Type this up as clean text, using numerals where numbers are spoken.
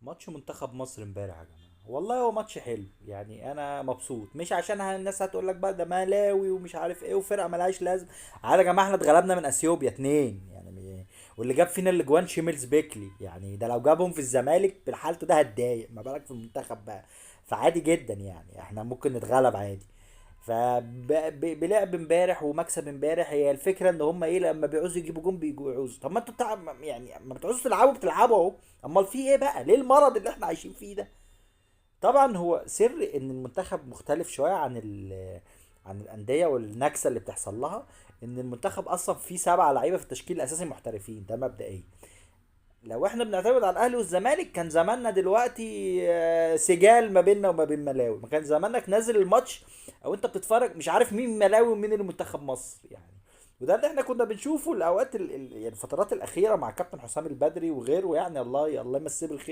ماتش منتخب مصر امبارح يا جماعه، والله هو ماتش حلو يعني، انا مبسوط. مش عشان الناس هتقول لك بقى ده ملاوي ومش عارف ايه وفرقه ملهاش لازم. عادي يا جماعه، احنا اتغلبنا من اثيوبيا اتنين يعني واللي جاب فينا الاجوان شيميلز بيكلي، يعني ده لو جابهم في الزمالك بالحالته ده هتضايق، ما بالك في المنتخب بقى. فعادي جدا يعني، احنا ممكن نتغلب عادي. فبلعب امبارح ومكسب امبارح، هي الفكره ان هم ايه، لما بيعوزوا يجيبوا جون بيعوزوا. طب ما انتوا يعني ما بتعوزوا تلعبوا بتلعبوا اهو. امال في ايه بقى؟ ليه المرض اللي احنا عايشين فيه ده؟ طبعا هو سر ان المنتخب مختلف شويه عن عن الانديه والنكسه اللي بتحصل لها. ان المنتخب اصلا فيه 7 لعيبه في التشكيل الاساسي محترفين، ده مبدئيا. لو احنا بنعتمد على الاهلي والزمالك كان زماننا دلوقتي سجال ما بيننا وما بين ملاوي، ما كان زمانك نازل الماتش او انت بتتفرج مش عارف مين ملاوي ومين اللي منتخب مصر يعني. وده اللي احنا كنا بنشوفه الاوقات يعني الفترات الاخيره مع كابتن حسام البدري وغيره، يعني الله الله يمسيه بالخير.